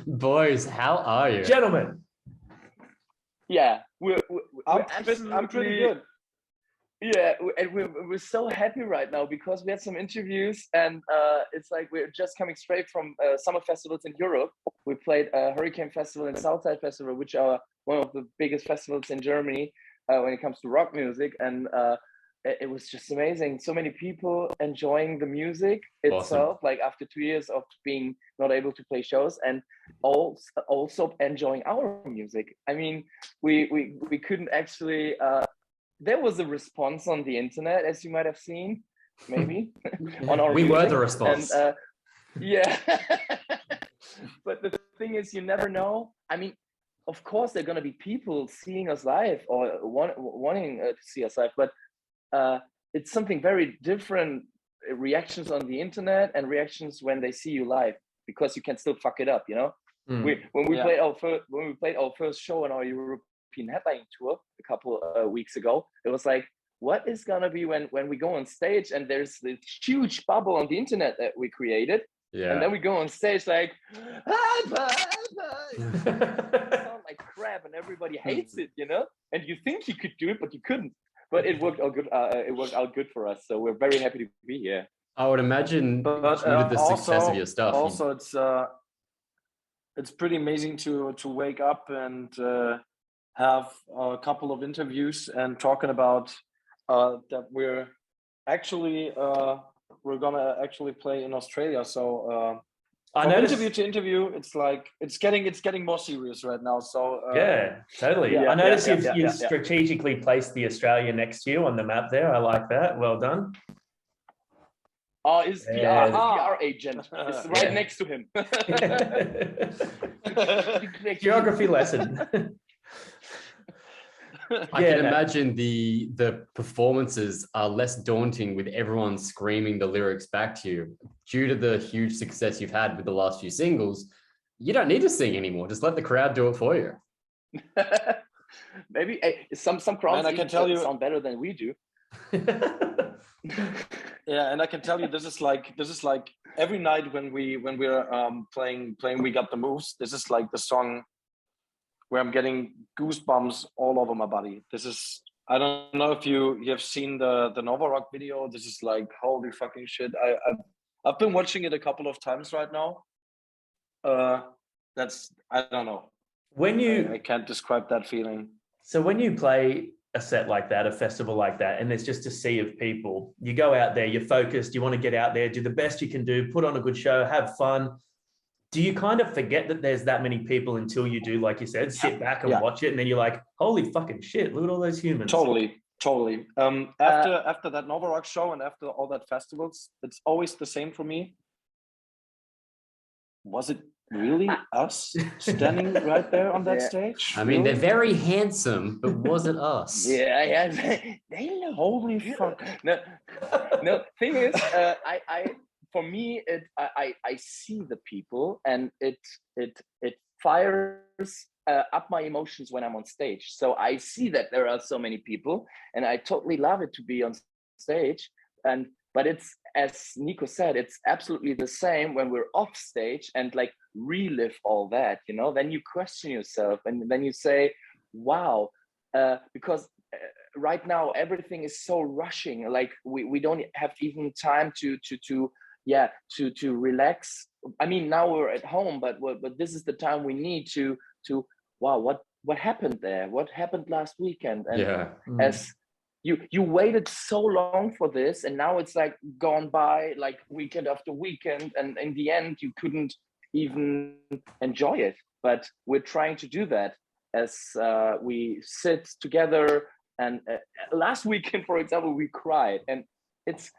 Boys, how are you? Gentlemen. Yeah, we're I'm pretty good. Yeah, and we're so happy right now because we had some interviews, and it's like we're just coming straight from summer festivals in Europe. We played a Hurricane Festival and Southside Festival, which are one of the biggest festivals in Germany when it comes to rock music, and it was just amazing. So many people enjoying the music itself, like after 2 years of being not able to play shows, and also enjoying our music. I mean, we couldn't actually. There was a response on the internet, as you might have seen, maybe on our. We music. were the response. And, yeah, but the thing is, you never know. I mean, of course, there are going to be people seeing us live or wanting to see us live, but it's something very different. Reactions on the internet and reactions when they see you live, because you can still fuck it up, you know. When we played our first show on our European headlining tour a couple weeks ago, it was like, what is gonna be when we go on stage and there's this huge bubble on the internet that we created, and then we go on stage like sound like crap and everybody hates it, you know, and you think you could do it but you couldn't, but it worked out good. It worked out good for us, so we're very happy to be here. I would imagine due to the success of your stuff. Also, it's pretty amazing to wake up and have a couple of interviews and talking about that we're gonna actually play in Australia. So I from noticed, interview to interview, it's like it's getting more serious right now. So yeah, totally. Yeah, I noticed you yeah. strategically placed the Australia next to you on the map there. I like that. Well done. Oh, his PR agent is right next to him. Geography lesson. I can imagine the performances are less daunting with everyone screaming the lyrics back to you. Due to the huge success you've had with the last few singles, you don't need to sing anymore. Just let the crowd do it for you. Maybe some crowds I can tell you sound better than we do. Yeah, and I can tell you this is like every night when we're playing We Got the Moves, this is like the song where I'm getting goosebumps all over my body. This is, I don't know if you have seen the Nova Rock video. This is like, holy fucking shit. I've been watching it a couple of times right now. That's, I don't know. I can't describe that feeling. So when you play a set like that, a festival like that, and there's just a sea of people, you go out there, you're focused, you want to get out there, do the best you can do, put on a good show, have fun. Do you kind of forget that there's that many people until you do, like you said, sit back and watch it, and then you're like, holy fucking shit, look at all those humans. Totally. After that Nova Rock show and after all that festivals, it's always the same for me. Was it really us standing right there on that stage? I mean, they're very handsome, but was it us? Yeah. They look, holy fuck. No. Thing is, for me, I see the people, and it fires up my emotions when I'm on stage. So I see that there are so many people, and I totally love it to be on stage. But it's, as Nico said, it's absolutely the same when we're off stage and like relive all that, you know. Then you question yourself, and then you say, wow, because right now everything is so rushing. Like we don't have even time to relax. I mean, now we're at home, but this is the time we need to wow, what happened there? What happened last weekend? And as you waited so long for this, and now it's like gone by like weekend after weekend, and in the end you couldn't even enjoy it. But we're trying to do that as we sit together. And last weekend, for example, we cried, and it's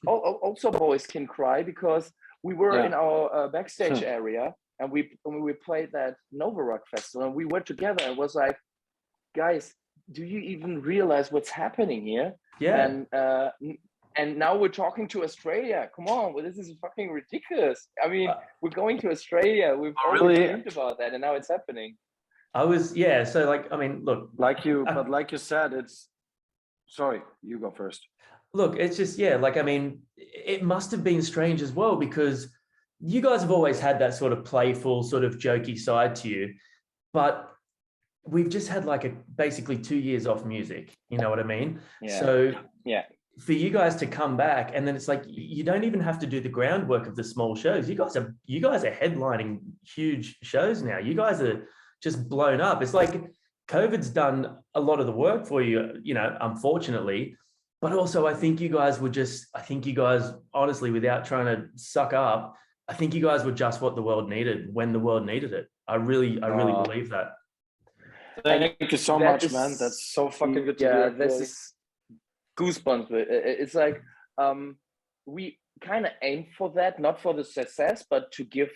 also boys can cry, because we were in our backstage area, and we played that Nova Rock Festival, and we were together, and was like, guys, do you even realize what's happening here? Yeah. And now we're talking to Australia. Come on, well, this is fucking ridiculous. I mean, we're going to Australia. We've always dreamed about that, and now it's happening. So like, I mean, look, but like you said, it's, sorry, you go first. Look, it's just, like, I mean, it must have been strange as well, because you guys have always had that sort of playful, sort of jokey side to you, but we've just had like basically 2 years off music. You know what I mean? Yeah. So yeah, for you guys to come back, and then it's like you don't even have to do the groundwork of the small shows. You guys are headlining huge shows now. You guys are just blown up. It's like COVID's done a lot of the work for you, you know, unfortunately. But also, I think you guys, honestly, without trying to suck up, I think you guys were just what the world needed when the world needed it. I really believe that. Thank you so much, man. That's so fucking good to hear. This is goosebumps. It's like we kind of aim for that, not for the success, but to give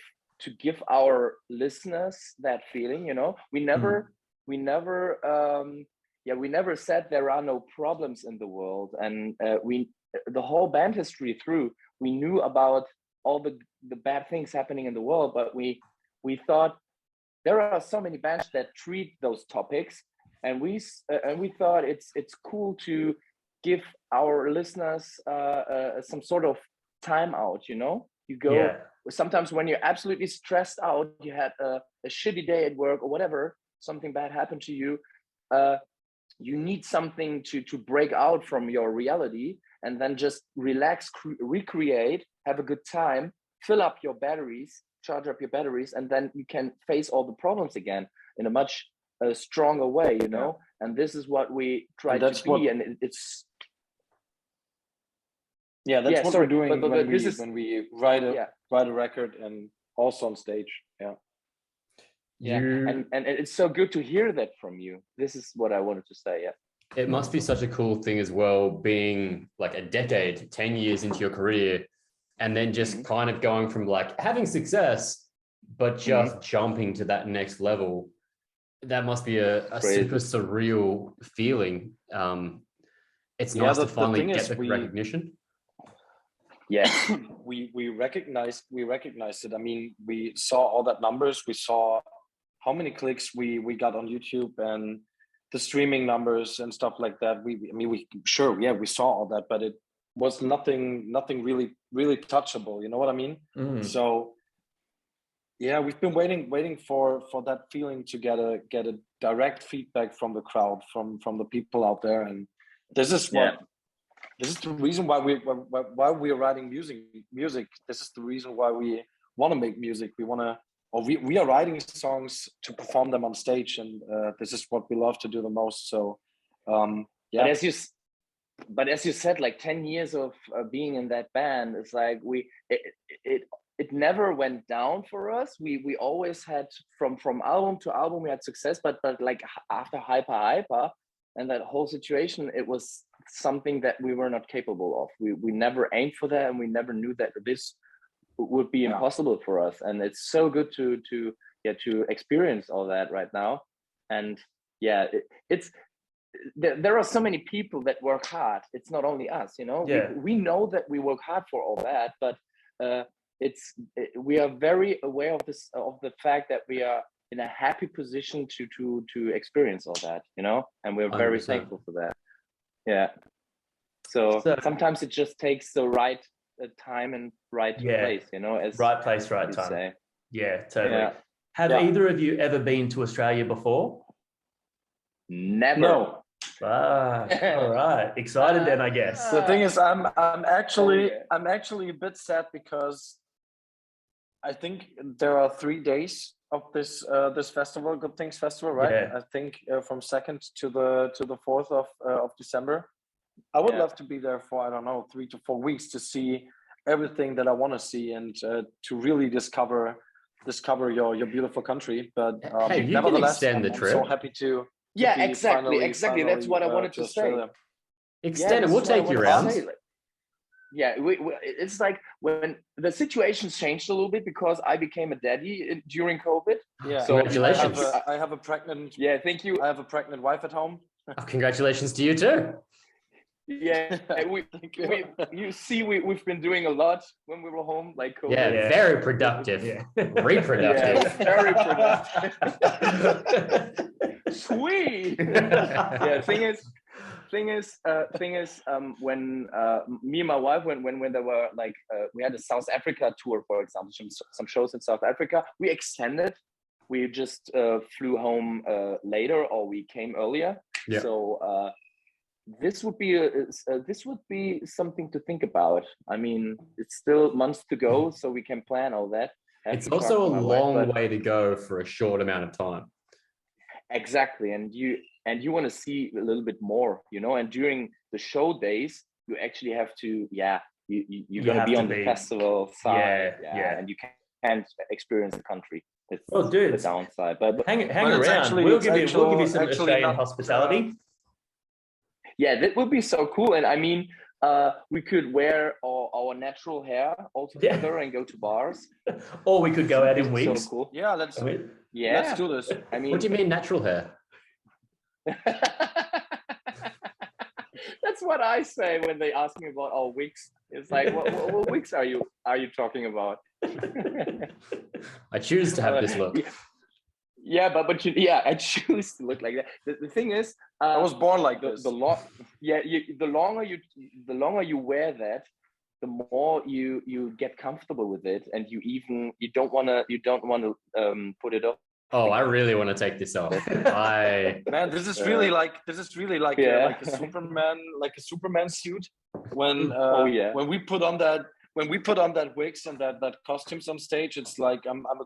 our listeners that feeling. You know, we never said there are no problems in the world, and the whole band history through, we knew about all the bad things happening in the world, but we thought there are so many bands that treat those topics, and we thought it's cool to give our listeners some sort of time out. You know, you go sometimes when you're absolutely stressed out, you had a shitty day at work or whatever, something bad happened to you. You need something to break out from your reality, and then just relax, recreate, have a good time, fill up your batteries, charge up your batteries, and then you can face all the problems again in a much stronger way, you know. And this is what we try to be, and it's what we're doing when we write a record and also on stage. And it's so good to hear that from you. This is what I wanted to say. It must be such a cool thing as well, being like a decade, 10 years into your career, and then just kind of going from like having success, but just jumping to that next level. That must be a super surreal feeling. It's nice to finally get the recognition. Yeah, we recognized it. I mean, we saw all that numbers. We saw how many clicks we got on YouTube and the streaming numbers and stuff like that. We saw all that, but it was nothing really touchable. You know what I mean? So we've been waiting for that feeling to get a direct feedback from the crowd, from the people out there, and this is the reason why we are writing music. This is the reason why we want to make music. We are writing songs to perform them on stage, and this is what we love to do the most. So, But as you said, like 10 years of being in that band, it's like it never went down for us. We always had from album to album we had success, but like after Hyper and that whole situation, it was something that we were not capable of. We never aimed for that, and we never knew that this would be impossible for us. And it's so good to experience all that right now. And there are so many people that work hard. It's not only us, you know. We know that we work hard for all that, but we are very aware of the fact that we are in a happy position to experience all that, you know, and we're very 100%. Thankful for that. So sometimes it just takes the right time and right place, you know, as right place, right time. Say. Yeah, totally. Have either of you ever been to Australia before? Never. No. All right. Excited then, I guess. The thing is, I'm actually a bit sad because I think there are 3 days of this festival, Good Things Festival, right? Yeah. I think from 2nd to the 4th of December. I would love to be there for, I don't know, 3 to 4 weeks to see everything that I want to see and to really discover your beautiful country. But hey, you can extend the trip. I'm so happy to. Exactly. Finally, that's what I wanted to say. Extend it. We'll take you around. It's like when the situation's changed a little bit because I became a daddy during COVID. Yeah. So congratulations. I have a pregnant. Yeah, thank you. I have a pregnant wife at home. Oh, congratulations to you too. Yeah, you see, we've been doing a lot when we were home, like COVID. Yeah, very productive. Reproductive. Yeah, very productive. Sweet. Thing is, thing is, when me and my wife, when there were like, we had a South Africa tour, for example, some shows in South Africa, we extended. We just flew home later, or we came earlier. Yeah. So this would be something to think about. I mean, it's still months to go, so we can plan all that. It's also a long way to go for a short amount of time. Exactly, and you want to see a little bit more, you know. And during the show days, you actually have to, you're going to be on the festival side, and you can't experience the country. It's dude, the downside. But hang around. We'll give you some Australian hospitality. Yeah, that would be so cool. And I mean, we could wear our natural hair all together and go to bars. Or we could go out in weeks. So cool. Yeah, let's do this. I mean, what do you mean natural hair? That's what I say when they ask me about our wigs. It's like, what wigs are you talking about? I choose to have this look. Yeah, but I choose to look like that. The thing is, I was born like this. The longer you wear that, the more you get comfortable with it, and you don't want to put it off. Oh, I really want to take this off. Man, this is really like a Superman suit. When when we put on that wigs and that costumes on stage, it's like I'm a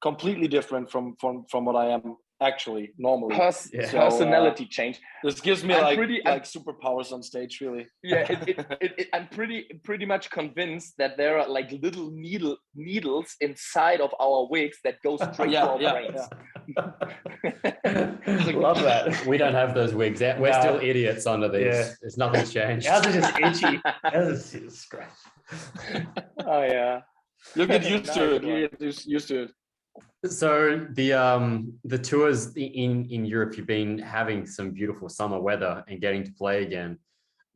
completely different from what I am actually normally. Personality change. This gives me like superpowers on stage, really. Yeah, I'm pretty much convinced that there are like little needles inside of our wigs that go straight to our brains. Love that. We don't have those wigs. We're still idiots under these. Yeah. There's nothing's changed. Ours is just itchy. Ours is scratch. Oh yeah. You'll get used to it. You get used to it. So the tours in Europe, you've been having some beautiful summer weather and getting to play again.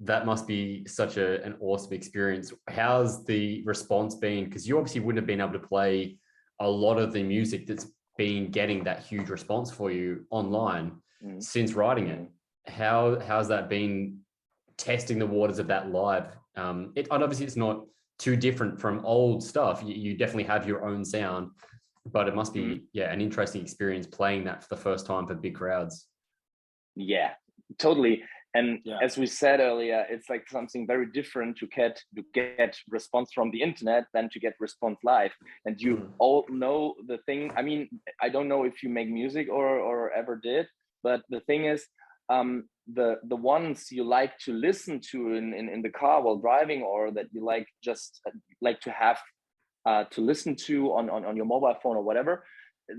That must be such an awesome experience. How's the response been? Because you obviously wouldn't have been able to play a lot of the music that's been getting that huge response for you online since writing it. How's that been, testing the waters of that live? And obviously it's not too different from old stuff. You definitely have your own sound. But it must be, an interesting experience playing that for the first time for big crowds. Yeah, totally. And as we said earlier, it's like something very different to get response from the internet than to get response live. And you all know the thing. I mean, I don't know if you make music or ever did, but the thing is, the ones you like to listen to in the car while driving, or that you like to have to listen to on your mobile phone or whatever,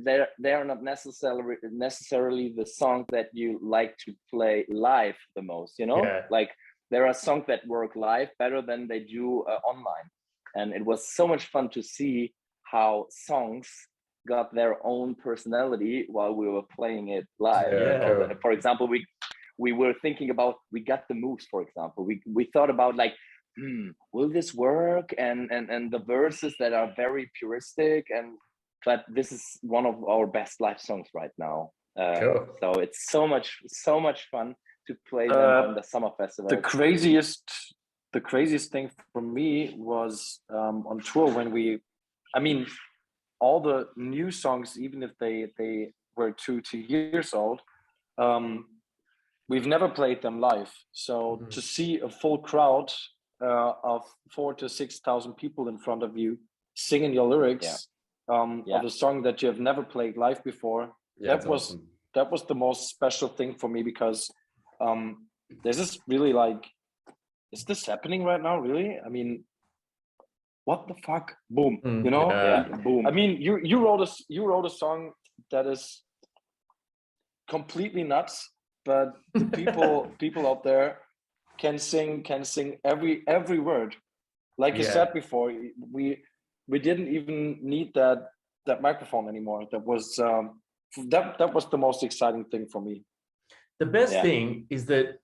they are not necessarily the song that you like to play live the most, you know. Like there are songs that work live better than they do online, and it was so much fun to see how songs got their own personality while we were playing it live. For example, we were thinking about, we got the moves, for example, we thought about like, will this work? And the verses that are very puristic, but this is one of our best live songs right now. So it's so much fun to play them on the summer festival. The craziest thing for me was on tour when all the new songs, even if they were 2 years old, we've never played them live. So to see a full crowd of 4,000 to 6,000 people in front of you singing your lyrics of a song that you have never played live before, that was the most special thing for me, because there's this really like, is this happening right now, really? I mean, what the fuck? Boom. You know? Boom. I mean, you wrote a song that is completely nuts, but people out there can sing every word. Like you said before, we didn't even need that microphone anymore. That was the most exciting thing for me. The best thing is that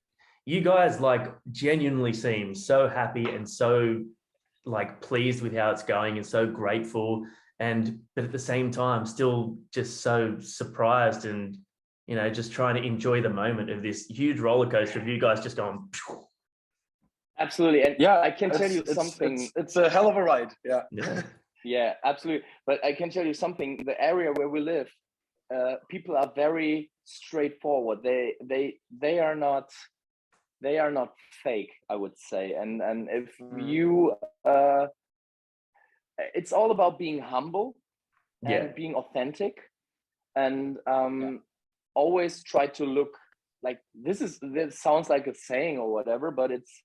you guys like genuinely seem so happy and so like pleased with how it's going and so grateful, but at the same time still just so surprised and you know, just trying to enjoy the moment of this huge roller coaster of you guys just going. Absolutely. And Yeah, I can tell you something. It's a hell of a ride. Yeah. Yeah, absolutely. But I can tell you something. The area where we live, people are very straightforward. They are not fake, I would say. And if you it's all about being humble and being authentic, and always try to look like this sounds like a saying or whatever, but it's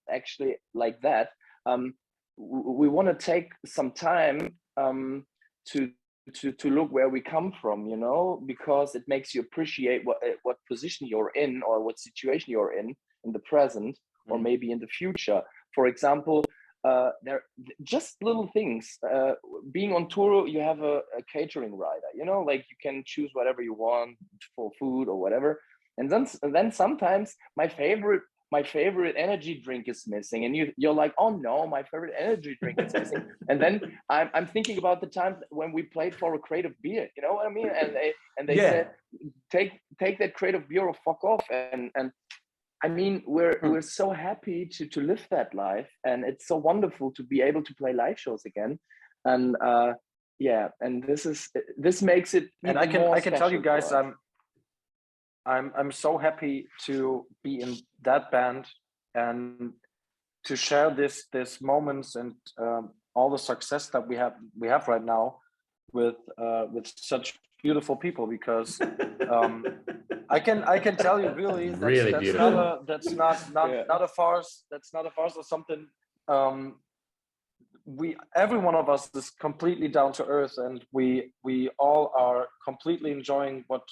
actually like that. We want to take some time to look where we come from, you know, because it makes you appreciate what position you're in or what situation you're in the present, or maybe in the future. For example, there just little things. Being on tour, you have a catering rider, you know, like you can choose whatever you want for food or whatever. And then sometimes my favorite energy drink is missing, and you're like, oh no, my favorite energy drink is missing. And then I'm thinking about the time when we played for a crate of beer, you know what I mean? And they said, take that crate of beer or fuck off. And I mean, we're so happy to live that life, and it's so wonderful to be able to play live shows again. And and this makes it. And I can tell you guys, I'm so happy to be in that band and to share this moments and all the success that we have right now with such beautiful people, because I can tell you really Really beautiful. That's not a farce. That's not a farce or something. Every one of us is completely down to earth, and we all are completely enjoying what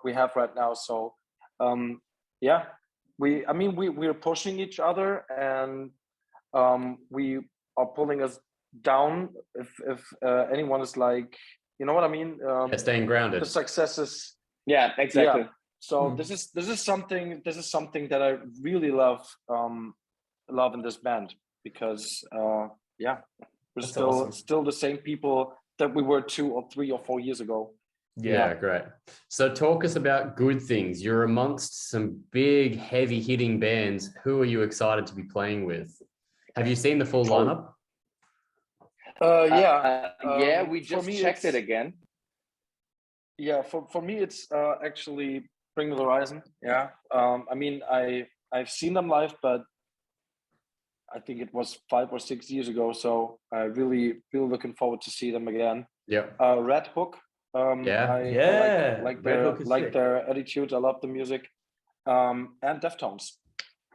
we have right now. So we're pushing each other, and we are pulling us down if anyone is like, you know what I mean, staying grounded. the successes. Yeah, exactly. Yeah. So this is something that I really love in this band, because we're still the same people that we were 2 or 3 or 4 years ago. Yeah, great. So talk us about good things. You're amongst some big, heavy hitting bands. Who are you excited to be playing with? Have you seen the full lineup? We just checked it again. Yeah, for me it's actually Bring Me the Horizon. Yeah. I mean, I've seen them live, but I think it was 5 or 6 years ago. So I really looking forward to see them again. Yeah. Red Hook. I like their attitude. I love the music. And Deftones.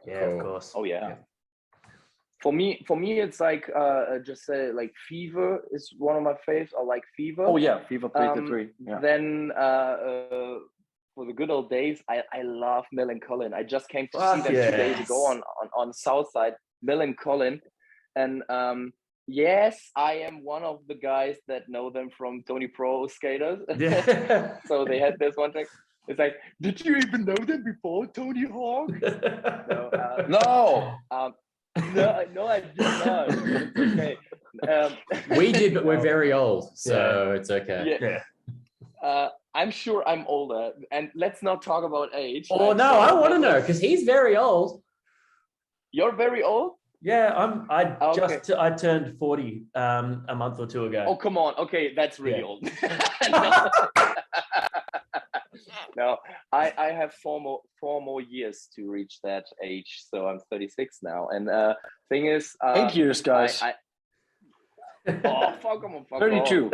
Yeah, cool. Of course. Oh yeah. For me, it's like just say like Fever is one of my faves. I like Fever. Oh yeah, Fever 3 Yeah. Then for the good old days, I love Millencolin. I just came to see them 2 days ago on Southside. Millencolin, and yes, I am one of the guys that know them from Tony Pro Skaters. Yeah. So they had this one thing. It's like, did you even know them before, Tony Hawk? No, I did not. It's okay. We did, but we're very old, so it's okay. Yeah. I'm sure I'm older, and let's not talk about age. Oh no, I want to know, because he's very old. You're very old? Yeah, I turned 40 a month or 2 ago. Oh, come on. Okay, that's really old. No, I have four more years to reach that age, so I'm 36 now. And thing is, 8 years, guys. Fuck 32.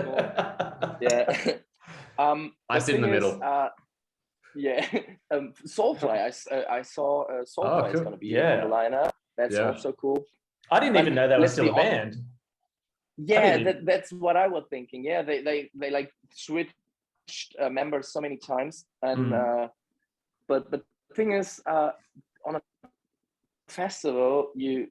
Yeah. I sit in the middle. Soulfly. I saw Soulfly is going to be in the lineup. That's also cool. I didn't even know that was still a band. Yeah, that's what I was thinking. Yeah, they like switched members so many times, and but the thing is, on a festival, the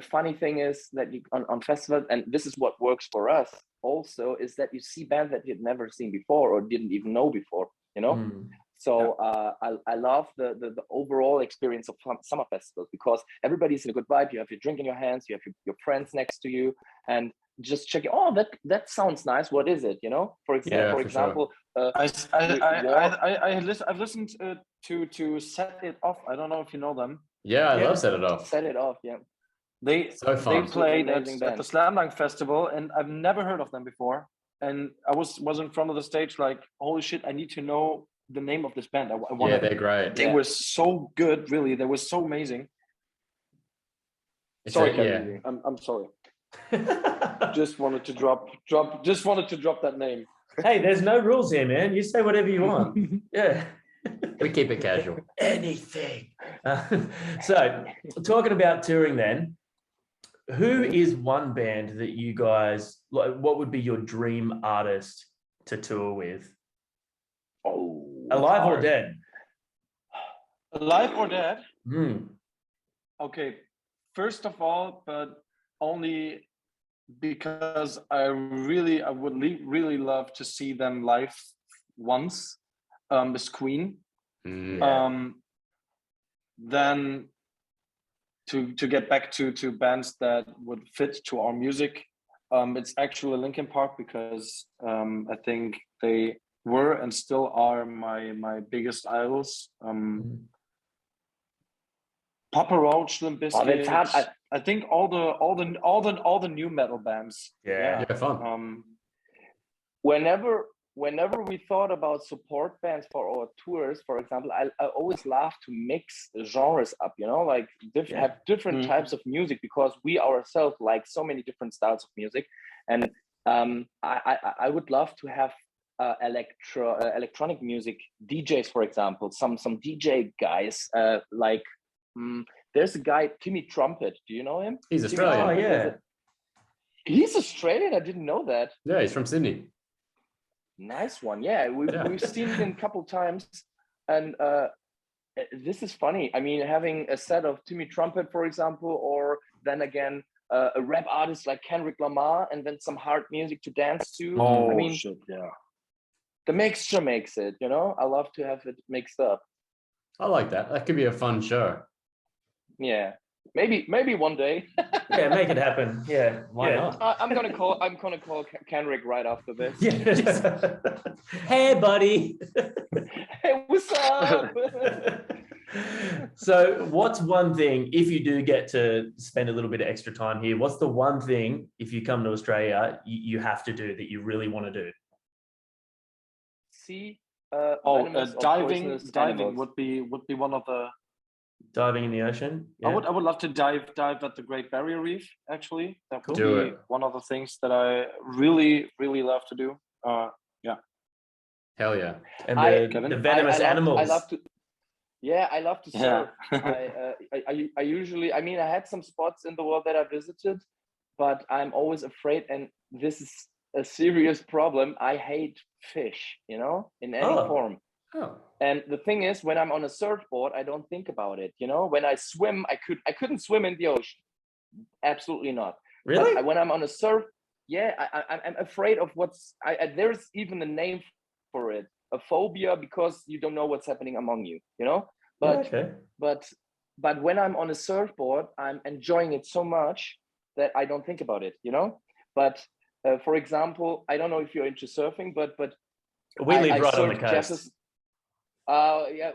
funny thing is that you on festival, and this is what works for us also, is that you see bands that you'd never seen before or didn't even know before, you know. So I love the overall experience of summer festivals, because everybody's in a good vibe. You have your drink in your hands, you have your friends next to you, and just checking. Oh, that sounds nice. What is it? You know, for example, I've listened to Set It Off. I don't know if you know them. Yeah, I love Set It Off. Set It Off. Yeah, they played at the Slam Dunk Festival, and I've never heard of them before. And I was in front of the stage like, holy shit, I need to know the name of this band. Yeah, they're great. They were so good, really. They were so amazing. Sorry, Kevin. I'm sorry. Just wanted to drop that name. Hey, there's no rules here, man. You say whatever you want. Yeah. We keep it casual. Anything. So, talking about touring then, who is one band that you guys, like, what would be your dream artist to tour with? Oh, alive or dead? Alive or dead? Okay. First of all, but only because I would really love to see them live once. Is Queen. Then to get back to bands that would fit to our music, it's actually Linkin Park, because I think they were and still are my biggest idols. Papa Roach, Limp Bizkit. I think all the new metal bands. Yeah, fun. Whenever we thought about support bands for our tours, for example, I always love to mix the genres up, you know, like have different types of music, because we ourselves like so many different styles of music. And I would love to have electronic music DJs, for example, some DJ guys, like there's a guy, Timmy Trumpet. Do you know him? He's Australian. Oh, yeah. He's Australian. I didn't know that. Yeah, he's from Sydney. Nice one. Yeah, we've seen him a couple times, and this is funny. I mean, having a set of Timmy Trumpet, for example, or then again a rap artist like Kendrick Lamar, and then some hard music to dance to. Oh, I mean, shit, yeah. The mixture makes it. You know, I love to have it mixed up. I like that. That could be a fun show. Yeah, maybe one day. Yeah, make it happen. Yeah, why not? I'm gonna call Kendrick right after this. Yeah. Hey, buddy. Hey, what's up? So, what's one thing, if you do get to spend a little bit of extra time here, what's the one thing, if you come to Australia, you have to do that you really want to do? See, diving would be one of the. Diving in the ocean. Yeah. I would love to dive at the Great Barrier Reef. Actually, that would be one of the things that I really love to do. Yeah. Hell yeah! And the venomous animals. I love to. Yeah, I love to surf. I usually, I mean, I had some spots in the world that I visited, but I'm always afraid, and this is a serious problem. I hate fish, you know, in any form. Oh. And the thing is, when I'm on a surfboard, I don't think about it. You know, when I swim, I couldn't swim in the ocean. Absolutely not. Really? But when I'm on a surf, I'm afraid of there's even a name for it, a phobia, because you don't know what's happening among you. You know, but when I'm on a surfboard, I'm enjoying it so much that I don't think about it. You know, but for example, I don't know if you're into surfing, but we live right on the coast. I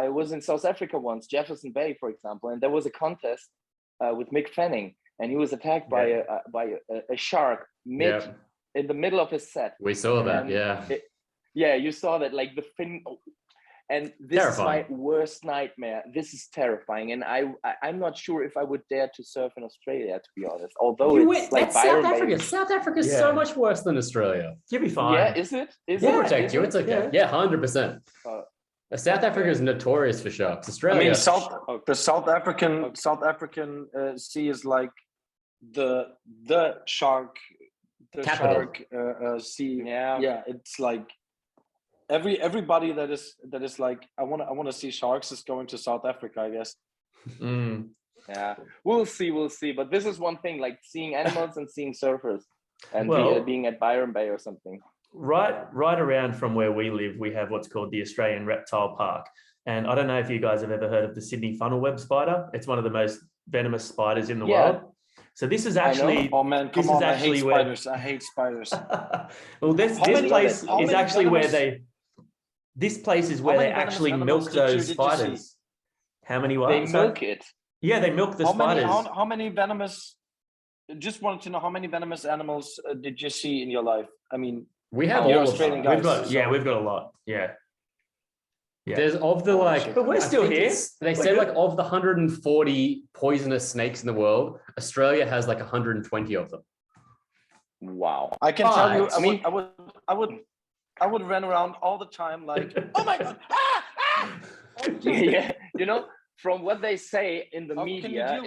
was in South Africa once, Jefferson Bay, for example, and there was a contest with Mick Fanning, and he was attacked by a shark in the middle of his set. We saw that, you saw that, like the fin. And this terrifying. Is my worst nightmare. This is terrifying, and I'm not sure if I would dare to surf in Australia, to be honest. Although it's like South Africa. South Africa is so much worse than Australia. You'll be fine. Yeah, is it? We'll protect you. It's okay. Yeah, 100%. South Africa is notorious for sharks. Australia. I mean, the South African sea is like the shark. The capital. Shark sea. Yeah. It's like. Everybody that is like I want to see sharks is going to South Africa, I guess. Yeah, we'll see. But this is one thing, like seeing animals and seeing surfers, and being at Byron Bay or something. Right around from where we live, we have what's called the Australian Reptile Park, and I don't know if you guys have ever heard of the Sydney funnel web spider. It's one of the most venomous spiders in the world. So this is actually. Oh man, come this on! is actually I hate spiders. Well, this place is actually where they. This place is where they actually milk those spiders. How many? What? They milk it. Yeah, they milk the spiders. How many venomous? Just wanted to know how many venomous animals did you see in your life? I mean, we have all Australian guys. We've got a lot. Yeah. There's of the but we're still here. They say like of the 140 poisonous snakes in the world, Australia has like 120 of them. Wow. I can tell you, I would run around all the time like, oh my god. Yeah, you know, from what they say in the media,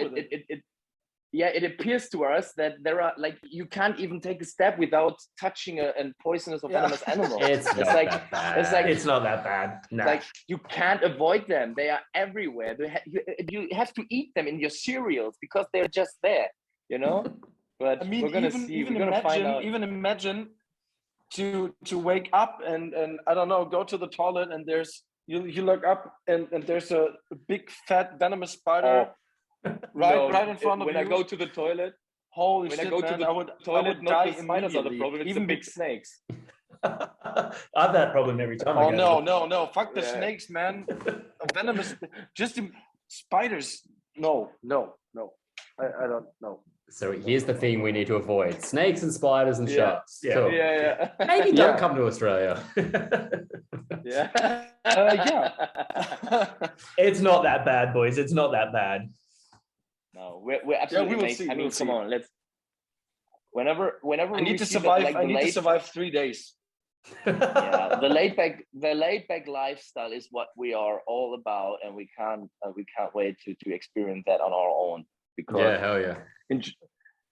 it appears to us that there are like you can't even take a step without touching a poisonous or venomous animal. It's not that bad. It's not that bad. No. Like you can't avoid them. They are everywhere. You have to eat them in your cereals because they're just there. You know. But I mean, we're gonna see. We're gonna find out. Even imagine to wake up and I don't know, go to the toilet and there's you look up and there's a big fat venomous spider. Right in front of you. When I go to the toilet, holy shit, man, I would not die the spiders are the problem. It's even the big snakes. I have that problem every time. Oh no! Fuck the snakes, man. Venomous, just spiders. No. I don't know. So here's the thing we need to avoid: snakes and spiders and sharks. Yeah. Cool. Yeah. Maybe don't come to Australia. Yeah. It's not that bad, boys. It's not that bad. No, we're absolutely. We will see. I mean, come on, let's. Whenever I need to survive. I need to survive 3 days. Yeah, the laid back lifestyle is what we are all about, and we can't wait to experience that on our own. Because hell yeah.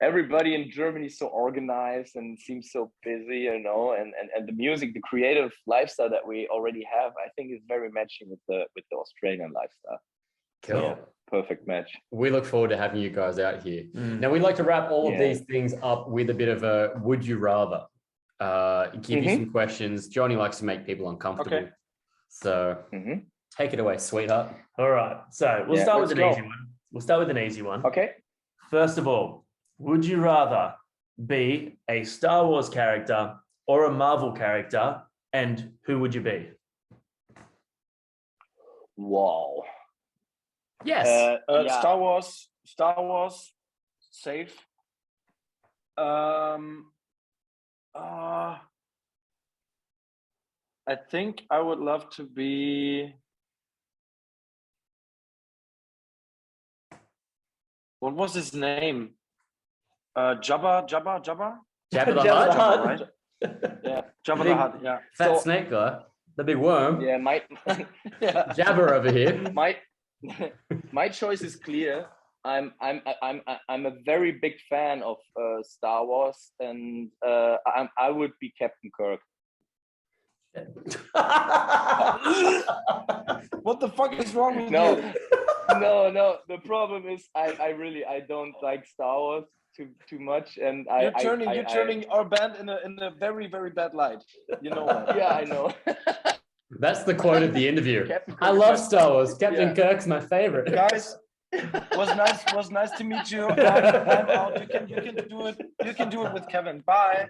Everybody in Germany is so organized and seems so busy, you know, and the music, the creative lifestyle that we already have, I think is very matching with the Australian lifestyle. Cool. So, perfect match. We look forward to having you guys out here. Now we like to wrap all of these things up with a bit of a would you rather. Give you some questions. Johnny likes to make people uncomfortable. Okay. So take it away, sweetheart. All right. So we'll start with an easy one. We'll start with an easy one. Okay. First of all, would you rather be a Star Wars character or a Marvel character, and who would you be? Wow. Yes. Star Wars, safe. I think I would love to be. What was his name? Jabba Jabba the Jabba Hutt. right? Yeah, Jabba the Hutt. Yeah. Fat snake guy, the big worm. Yeah, Jabba over here. My choice is clear. I'm a very big fan of Star Wars, and I would be Captain Kirk. What the fuck is wrong with No. you? No. The problem is I don't like Star Wars too much, and you're turning our band in a very, very bad light. You know that. Yeah, I know. That's the quote of the interview. I love Star Wars. Captain Kirk's my favorite. Guys, was nice to meet you. I'm out. You can do it with Kevin. Bye.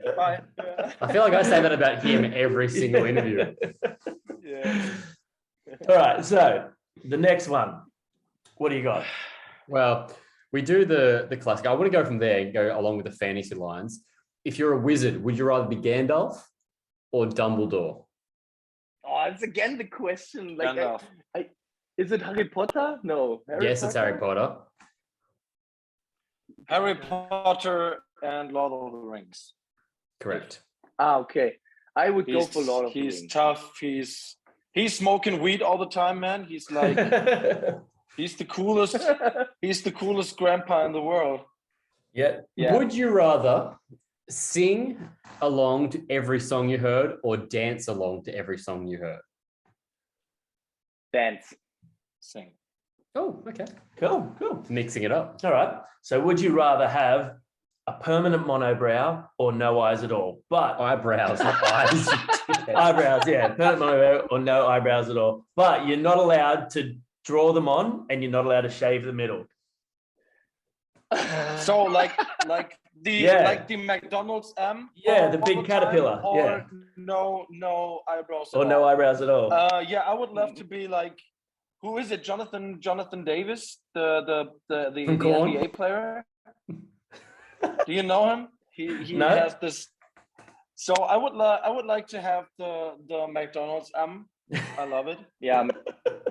I feel like I say that about him every single interview. Yeah. All right. So the next one. What do you got? Well, we do the classic. I want to go from there and go along with the fantasy lines. If you're a wizard, would you rather be Gandalf or Dumbledore? Oh, it's again the question. Like, Gandalf. Is it Harry Potter? No. Yes, it's Harry Potter. Harry Potter and Lord of the Rings. Correct. Okay. I would go for Lord of the Rings. He's tough. He's smoking weed all the time, man. He's like he's the coolest grandpa in the world. Yeah. Would you rather sing along to every song you heard or dance along to every song you heard? Dance. Sing. Oh, okay. Cool. Mixing it up. All right. So would you rather have a permanent monobrow or no eyes at all? But eyebrows, not eyes. Eyebrows, yeah. Permanent monobrow or no eyebrows at all. But you're not allowed to draw them on and you're not allowed to shave the middle. So like the McDonald's M. Yeah, the big all caterpillar. Time, or yeah. no eyebrows. Or at no all. eyebrows at all. Yeah, I would love to be like, who is it? Jonathan Davis, the NBA player. Do you know him? He No? has this. So I would like to have the McDonald's M. I love it. Yeah,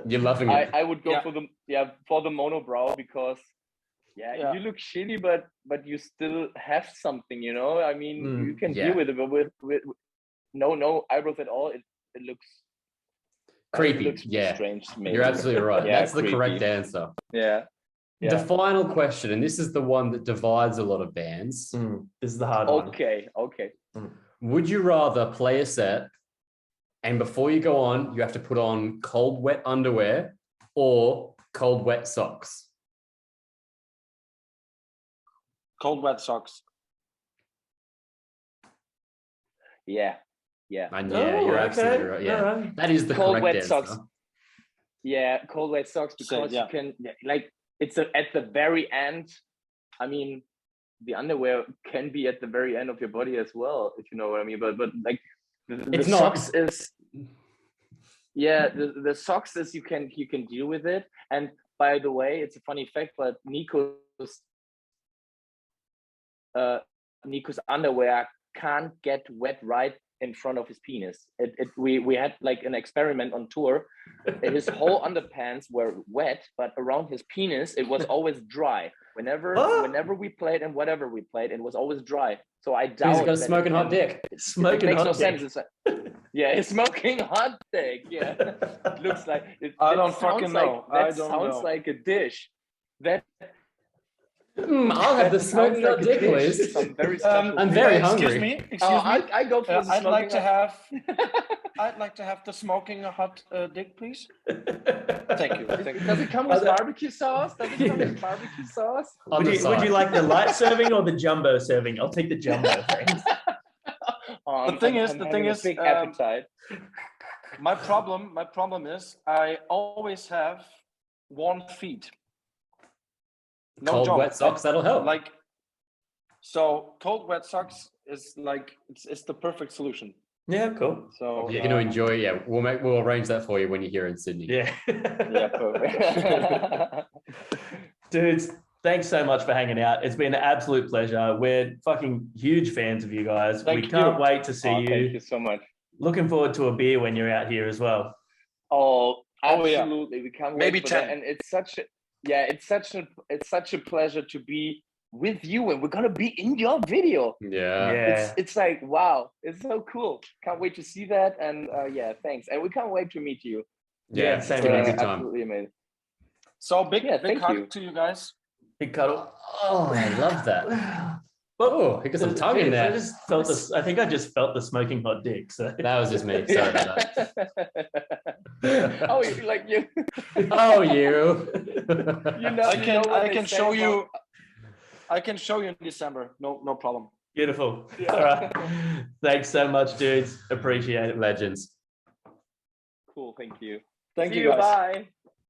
You're loving it. I would go for the monobrow because you look shitty, but you still have something, you know. I mean, you can deal with it, but with no eyebrows at all, it looks creepy. It looks strange to me. You're absolutely right. Yeah, That's the correct answer. Yeah. The final question, and this is the one that divides a lot of bands. This is the hard one. Okay. Would you rather play a set and before you go on, you have to put on cold, wet underwear or cold, wet socks? Cold, wet socks. Yeah. And you're absolutely right. Yeah, right. that is the cold, correct wet answer. Socks. Yeah, cold, wet socks because you can it's at the very end. I mean, the underwear can be at the very end of your body as well, if you know what I mean. But like the socks is the socks is you can deal with it. And by the way, it's a funny fact, but Nico's underwear can't get wet right in front of his penis. We had like an experiment on tour. His whole underpants were wet, but around his penis it was always dry. Whenever we played and whatever we played, it was always dry. So I doubt he's got a smoking hot dick. Smoking makes hot no dick. sense. It's like, it's smoking hot dick. Yeah, it looks like it. I don't fucking know. That sounds like a dish. That I'll have the smoking hot dick, please. I'm very hungry. Excuse me. I go for the I'd like to have. I'd like to have the smoking hot dick, please. Thank you. Does it come with barbecue sauce? Would you like the light serving or the jumbo serving? I'll take the jumbo. The thing is, big appetite. My problem is I always have warm feet. No cold, joke. wet socks, that'll help. So cold, wet socks is like it's the perfect solution. Yeah, cool. So you're gonna enjoy. Yeah, we'll arrange that for you when you're here in Sydney. Yeah. Perfect. Dudes, thanks so much for hanging out. It's been an absolute pleasure. We're fucking huge fans of you guys. We can't wait to see you. Thank you so much. Looking forward to a beer when you're out here as well. Oh, absolutely. We can't wait. Maybe for 10. that. And it's such a pleasure to be with you, and we're gonna be in your video. It's like, wow, it's so cool. Can't wait to see that. And thanks, and we can't wait to meet you. Same here. Good time. Absolutely amazing. So big hug to you guys. Big cuddle. Oh, I love that. Oh, he got some tongue in there. I think I just felt the smoking hot dick. So that was just me. Sorry about that. Oh, you like you. Oh, you. I can show you. I can show you in December. No problem. Beautiful. All right. Thanks so much, dudes. Appreciate it. Legends. Cool. Thank you. Thank you guys. Bye.